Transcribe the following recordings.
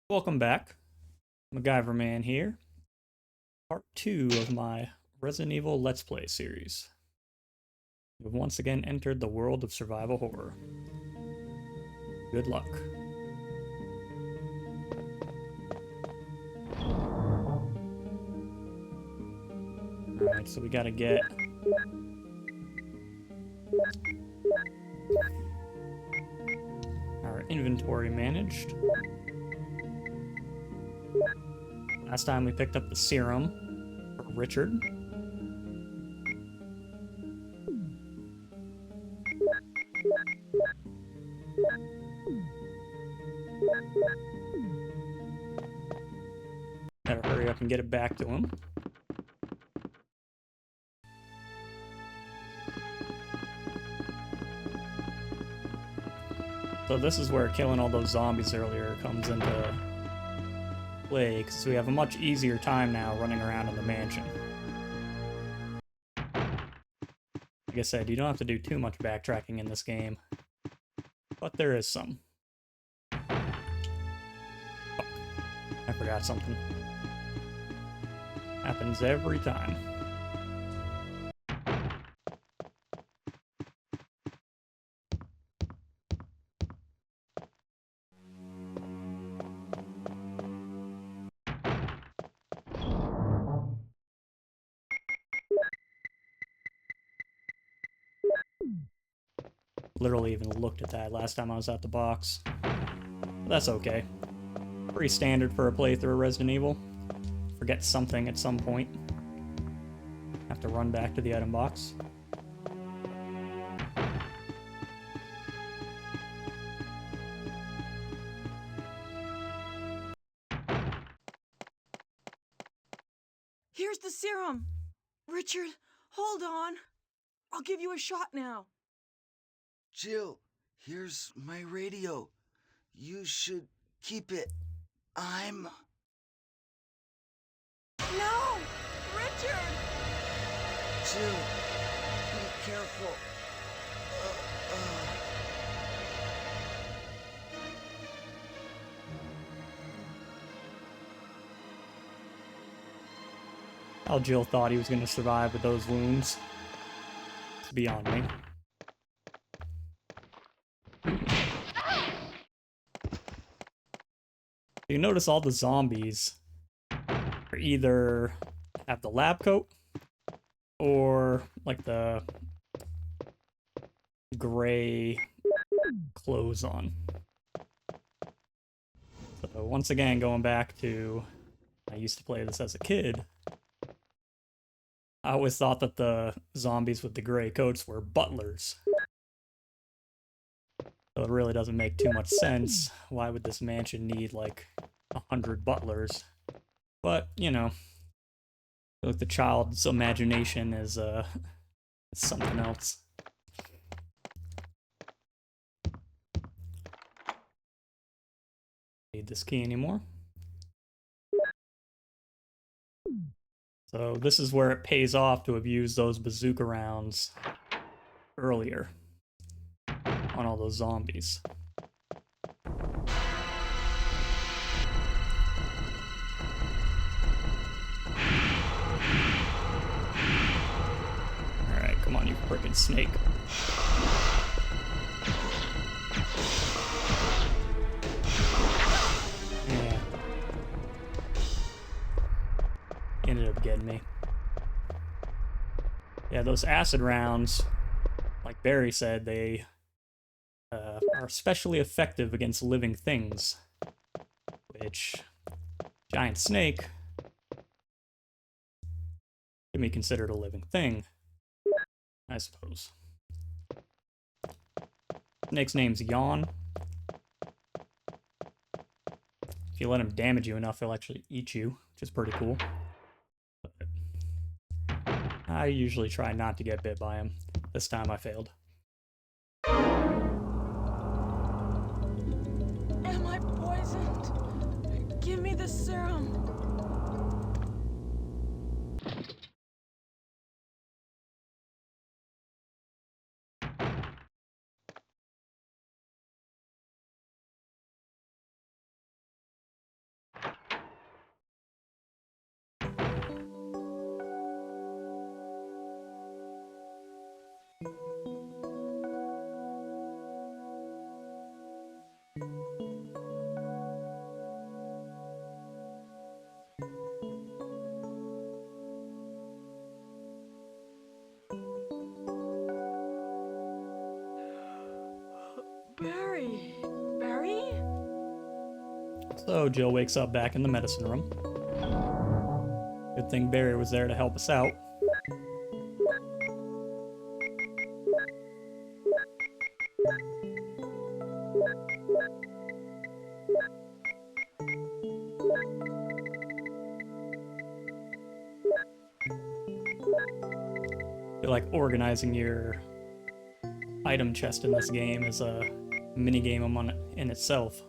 Welcome back. MacGyver Man here. Part 2 of my Resident Evil Let's Play series. We've once again entered the world of survival horror. Good luck. Alright, so we gotta get our inventory managed. Last time we picked up the serum for Richard. Gotta hurry up and get it back to him. So this is where killing all those zombies earlier comes into play, because we have a much easier time now running around in the mansion. Like I said, you don't have to do too much backtracking in this game, but there is some. Fuck. I forgot something. Happens every time. Literally even looked at that last time I was at the box. But that's okay. Pretty standard for a playthrough of Resident Evil. Forget something at some point. Have to run back to the item box. Here's the serum. Richard, hold on. I'll give you a shot now. Jill, here's my radio. You should keep it. I'm... No! Richard! Jill, be careful. How Jill thought he was going to survive with those wounds. It's beyond me. You notice all the zombies are either have the lab coat or like the gray clothes on. So once again, going back to, I used to play this as a kid. I always thought that the zombies with the gray coats were butlers. So it really doesn't make too much sense. Why would this mansion need like 100 butlers? But, you know, like the child's imagination is something else. Need this key anymore. So this is where it pays off to have used those bazooka rounds earlier on all those zombies. Alright, come on, you frickin' snake. Yeah. Ended up getting me. Yeah, those acid rounds, like Barry said, they are especially effective against living things, which giant snake can be considered a living thing, I suppose. Snake's name's Yawn. If you let him damage you enough, he'll actually eat you, which is pretty cool. But I usually try not to get bit by him. This time I failed. Am I poisoned? Give me the serum. Barry? Barry? So Jill wakes up back in the medicine room. Good thing Barry was there to help us out. I feel like organizing your item chest in this game is a minigame in itself.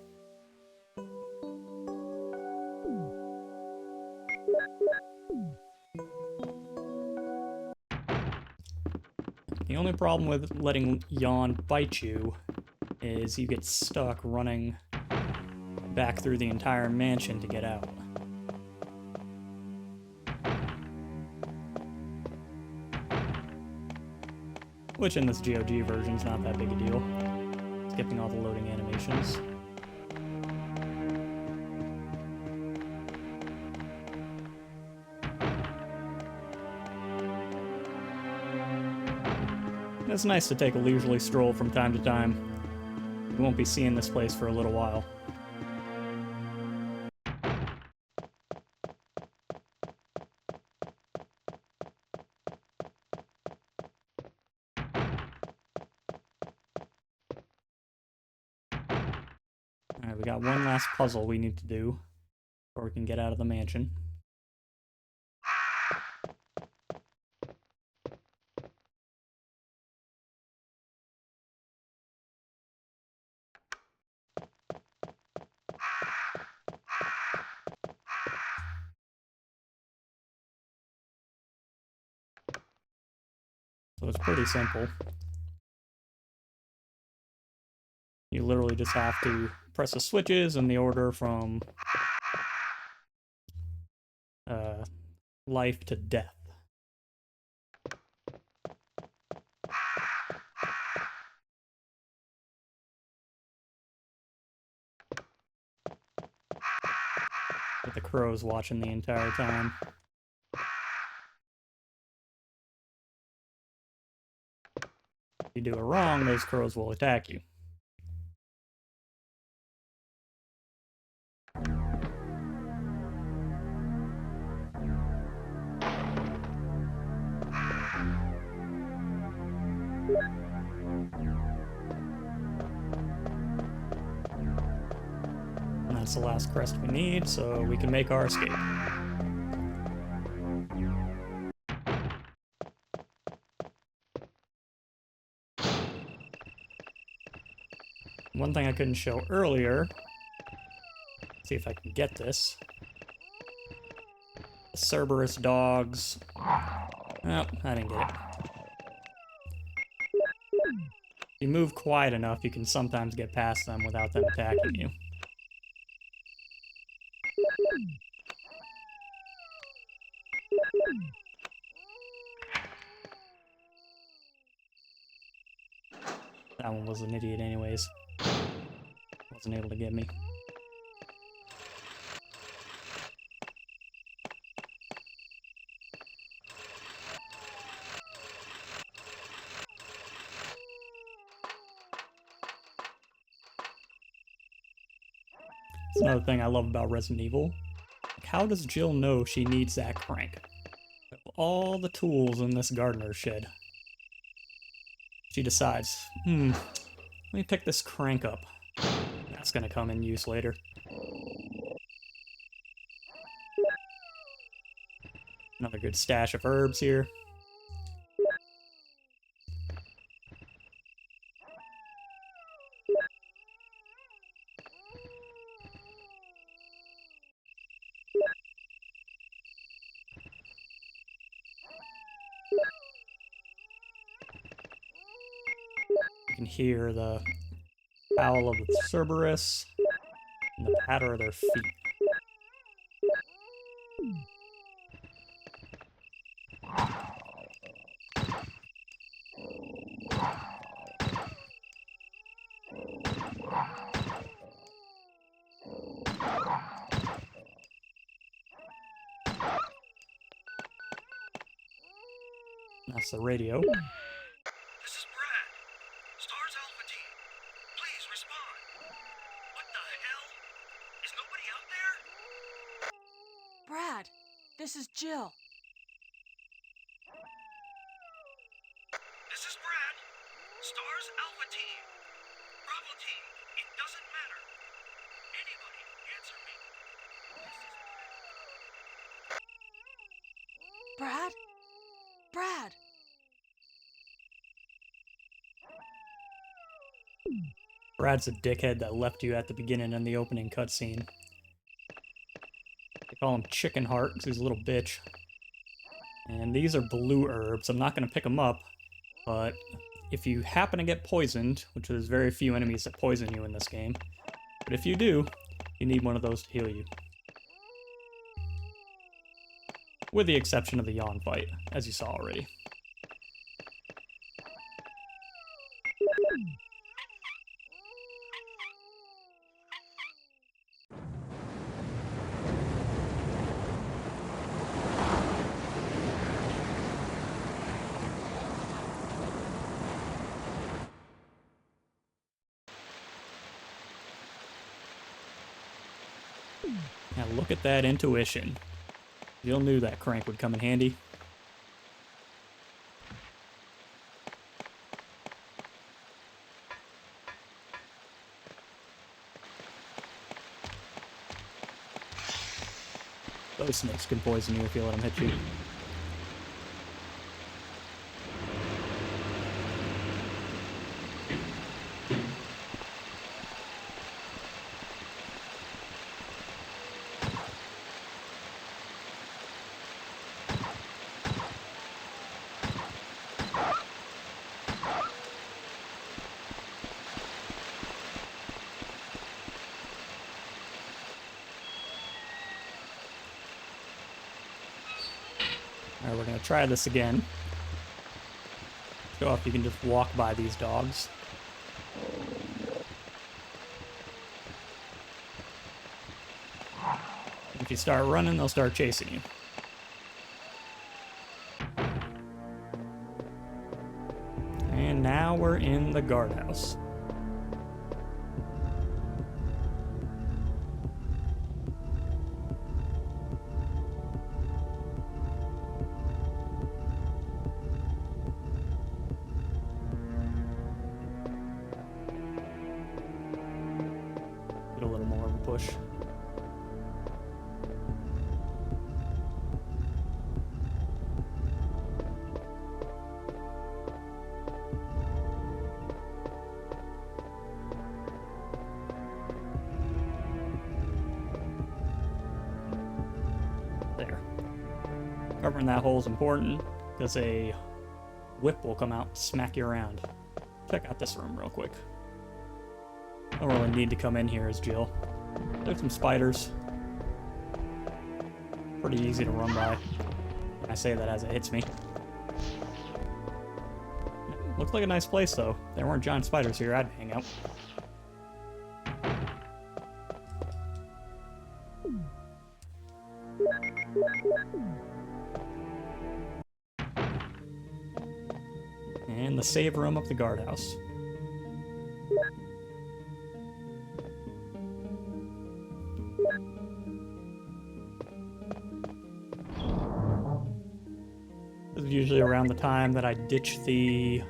The only problem with letting Yawn bite you is you get stuck running back through the entire mansion to get out. Which in this GOG version is not that big a deal. Skipping all the loading animations. It's nice to take a leisurely stroll from time to time. We won't be seeing this place for a little while. Alright, we got one last puzzle we need to do before we can get out of the mansion. So it's pretty simple. You literally just have to press the switches in the order from life to death. With the crows watching the entire time. If you do it wrong, those crows will attack you. And that's the last crest we need, so we can make our escape. One thing I couldn't show earlier, see if I can get this. The Cerberus dogs. Oh, I didn't get it. If you move quiet enough, you can sometimes get past them without them attacking you. That one was an idiot anyways. Wasn't able to get me. That's another thing I love about Resident Evil. Like, how does Jill know she needs that crank? Of all the tools in this gardener's shed, she decides, let me pick this crank up. That's gonna come in use later. Another good stash of herbs here. You can hear the howl of the Cerberus and the patter of their feet. That's the radio. This is Brad. Stars Alpha Team. Please respond. What the hell? Is nobody out there? Brad, this is Jill. This is Brad. Stars Alpha Team. Bravo Team. It doesn't matter. Anybody, answer me. Brad? Brad! Brad's a dickhead that left you at the beginning in the opening cutscene. They call him Chicken Heart because he's a little bitch. And these are blue herbs. I'm not going to pick them up, but if you happen to get poisoned, which there's very few enemies that poison you in this game, but if you do, you need one of those to heal you. With the exception of the yawn fight, as you saw already. Now look at that intuition. Jill knew that crank would come in handy. Those snakes can poison you if you let them hit you. Alright, we're gonna try this again. Show if you can just walk by these dogs. If you start running, they'll start chasing you. And now we're in the guardhouse. Get a little more of a push. There. Covering that hole is important because a whip will come out and smack you around. Check out this room real quick. Don't really need to come in here as Jill. There's some spiders. Pretty easy to run by. I say that as it hits me. Looks like a nice place though. If there weren't giant spiders here, I'd hang out. And the save room of the guardhouse. This is usually around the time that I ditch the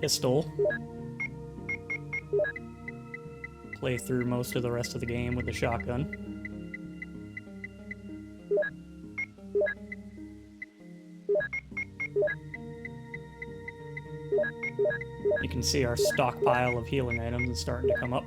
pistol. Play through most of the rest of the game with the shotgun. You can see our stockpile of healing items is starting to come up.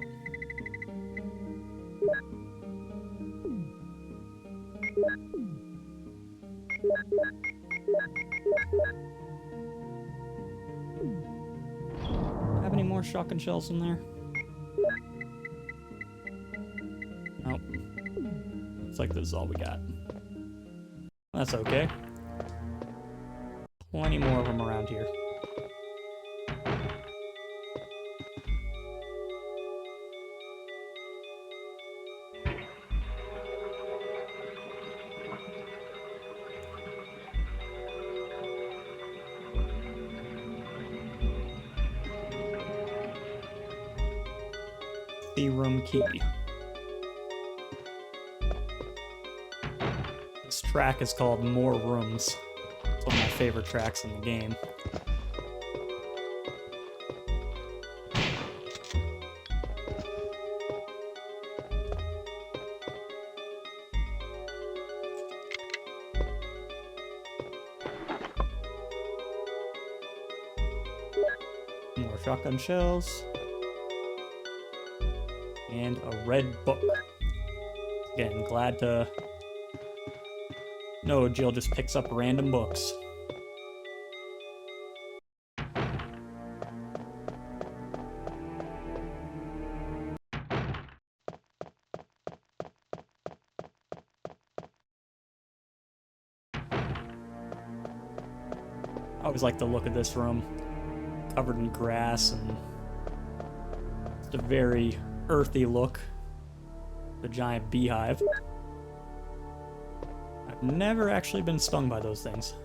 Have any more shotgun shells in there? Nope. Looks like this is all we got. That's okay. Plenty more of them around here. room key. This track is called More Rooms. It's one of my favorite tracks in the game. More shotgun shells. And a red book. Again, glad to know Jill just picks up random books. I always like the look of this room. Covered in grass and just a very earthy look. The giant beehive. I've never actually been stung by those things.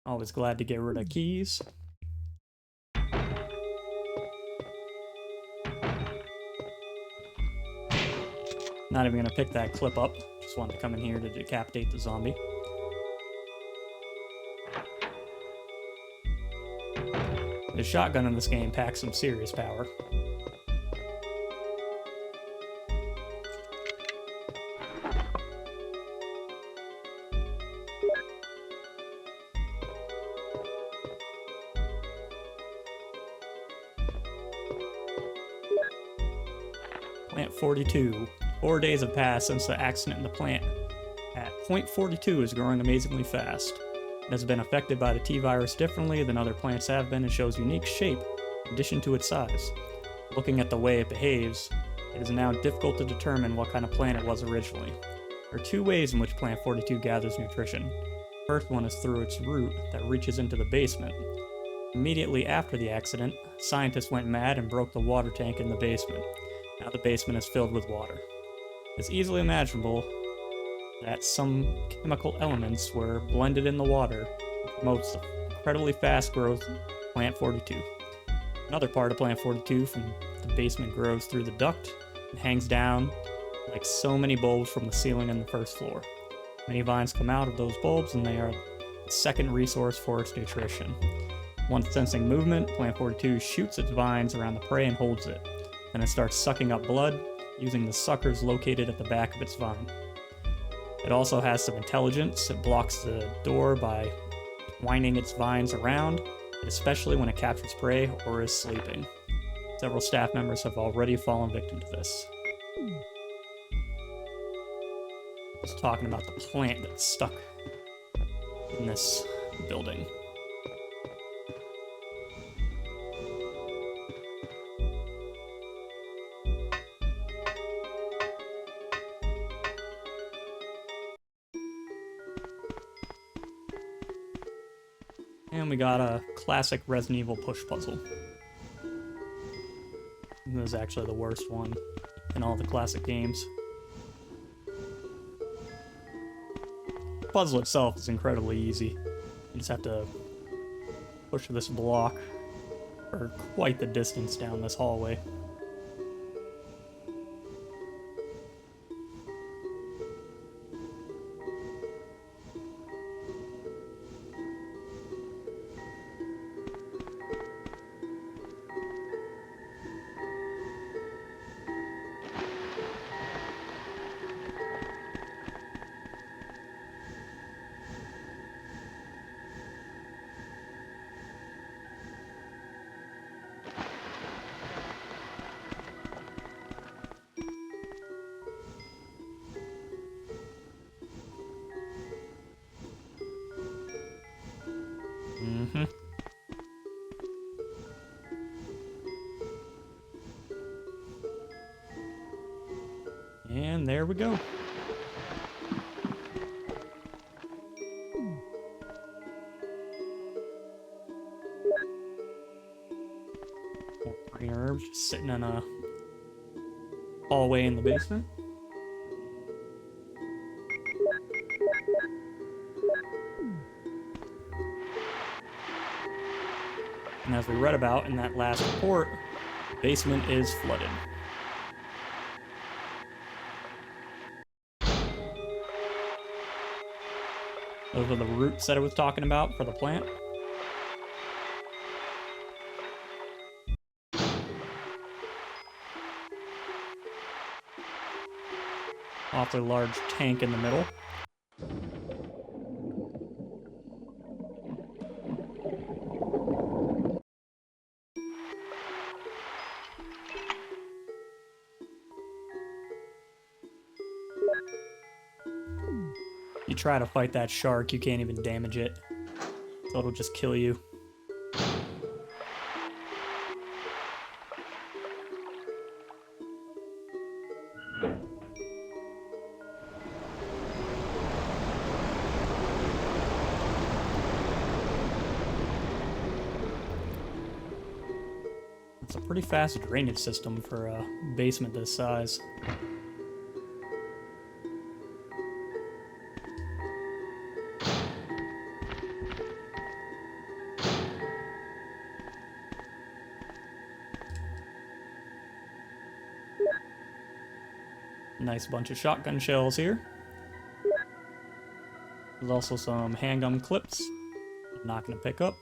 Always glad to get rid of keys. Not even gonna pick that clip up. Just wanted to come in here to decapitate the zombie. The shotgun in this game packs some serious power. Plant 42. 4 days have passed since the accident in the plant. At point 42 is growing amazingly fast. It has been affected by the T-virus differently than other plants have been and shows unique shape in addition to its size. Looking at the way it behaves, it is now difficult to determine what kind of plant it was originally. There are two ways in which plant 42 gathers nutrition. The first one is through its root that reaches into the basement. Immediately after the accident, scientists went mad and broke the water tank in the basement. Now the basement is filled with water. It's easily imaginable that some chemical elements were blended in the water and promotes the incredibly fast growth of plant 42. Another part of plant 42 from the basement grows through the duct and hangs down like so many bulbs from the ceiling on the first floor. Many vines come out of those bulbs and they are the second resource for its nutrition. Once sensing movement, plant 42 shoots its vines around the prey and holds it. Then it starts sucking up blood, using the suckers located at the back of its vine. It also has some intelligence. It blocks the door by winding its vines around, especially when it captures prey or is sleeping. Several staff members have already fallen victim to this. I was talking about the plant that's stuck in this building. And we got a classic Resident Evil push puzzle. This is actually the worst one in all the classic games. The puzzle itself is incredibly easy. You just have to push this block for quite the distance down this hallway. And there we go. More green herbs just sitting in a hallway in the basement. And as we read about in that last report, the basement is flooded. Those are the roots that I was talking about for the plant. Awfully large tank in the middle. You try to fight that shark, you can't even damage it. So it'll just kill you. It's a pretty fast drainage system for a basement this size. Nice bunch of shotgun shells here. There's also some handgun clips I'm not going to pick up.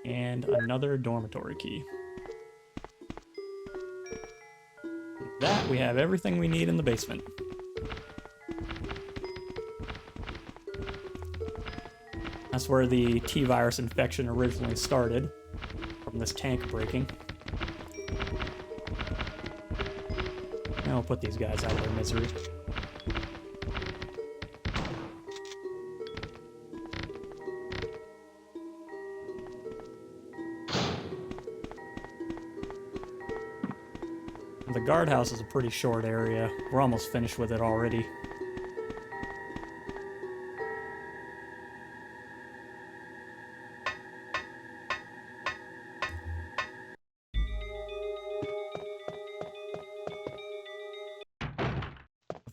And another dormitory key. With that, we have everything we need in the basement. That's where the T-virus infection originally started, from this tank breaking. Now we'll put these guys out of their misery. The guardhouse is a pretty short area. We're almost finished with it already.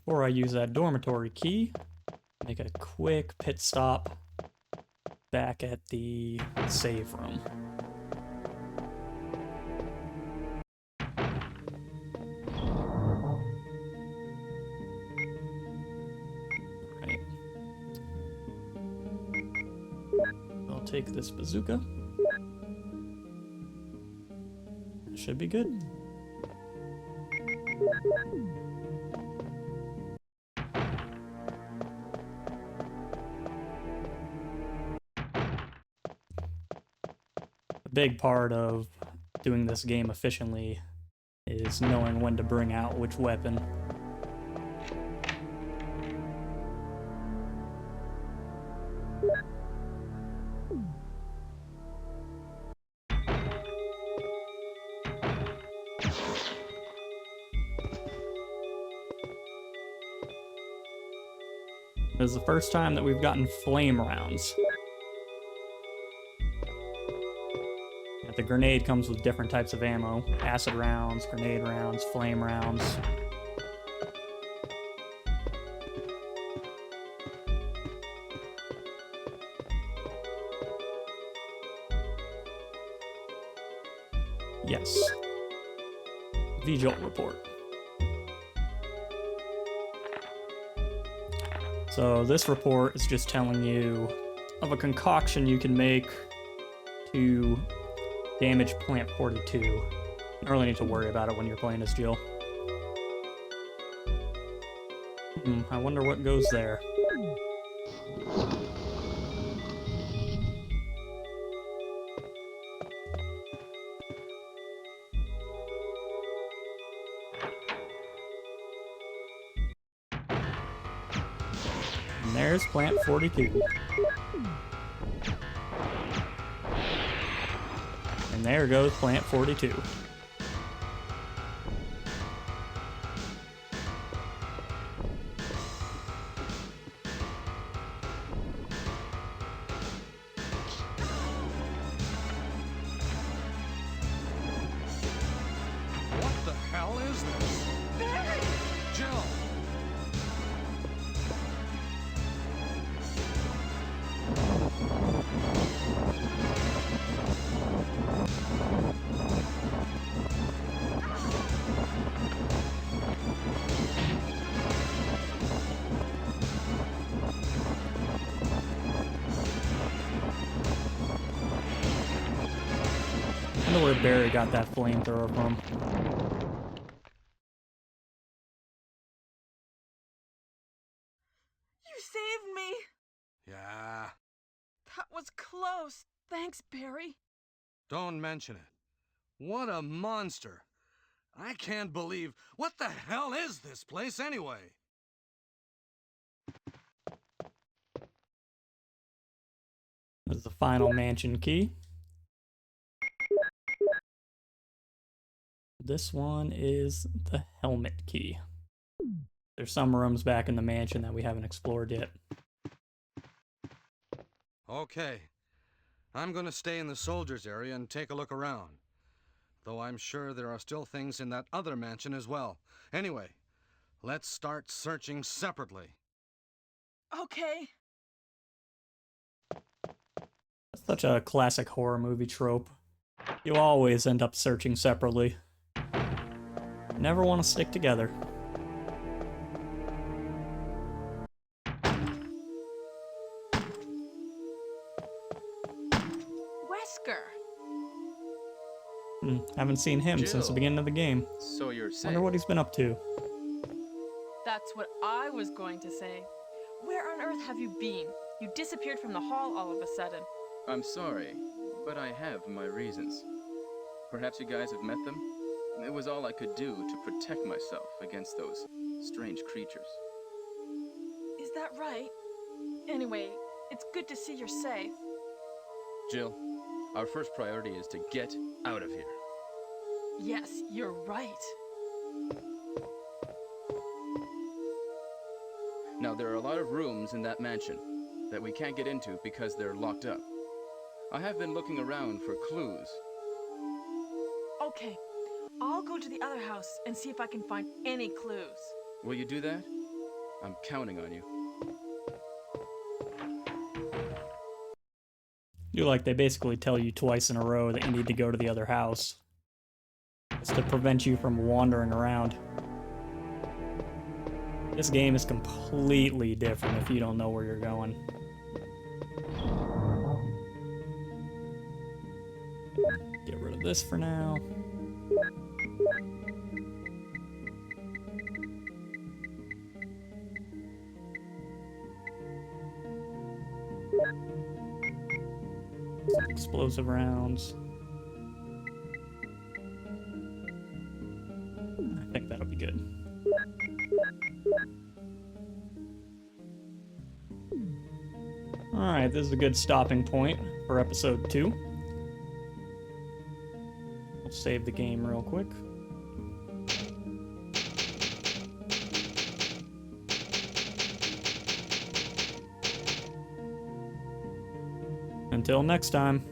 Before I use that dormitory key, make a quick pit stop back at the save room. Right. I'll take this bazooka. That should be good. Big part of doing this game efficiently is knowing when to bring out which weapon. This is the first time that we've gotten flame rounds. The grenade comes with different types of ammo. Acid rounds, grenade rounds, flame rounds. Yes. V-Jolt report. So this report is just telling you of a concoction you can make to damage Plant 42. You don't really need to worry about it when you're playing as Jill. I wonder what goes there. And there's Plant 42. And there goes Plant 42. What the hell is this? Barry got that flamethrower from. You saved me! Yeah, That was close. Thanks, Barry. don't mention it. What a monster. I can't believe... What the hell is this place anyway? This is the final mansion key. This one is the helmet key. There's some rooms back in the mansion that we haven't explored yet. Okay. I'm gonna stay in the soldiers' area and take a look around. Though I'm sure there are still things in that other mansion as well. Anyway, let's start searching separately. Okay. That's such a classic horror movie trope. You always end up searching separately. Never want to stick together. Wesker. Haven't seen him since the Jill. beginning of the game. So you're safe. Wonder what he's been up to. That's what I was going to say. Where on earth have you been? You disappeared from the hall all of a sudden. I'm sorry, but I have my reasons. Perhaps you guys have met them? It was all I could do to protect myself against those strange creatures. Is that right? Anyway, it's good to see you're safe. Jill, our first priority is to get out of here. Yes, you're right. Now, there are a lot of rooms in that mansion that we can't get into because they're locked up. I have been looking around for clues. Okay, I'll go to the other house and see if I can find any clues. Will you do that? I'm counting on you. You like they basically tell you twice in a row that you need to go to the other house. It's to prevent you from wandering around. This game is completely different if you don't know where you're going. Get rid of this for now. Some explosive rounds. I think that'll be good. Alright, this is a good stopping point for episode 2. We'll save the game real quick. Until next time.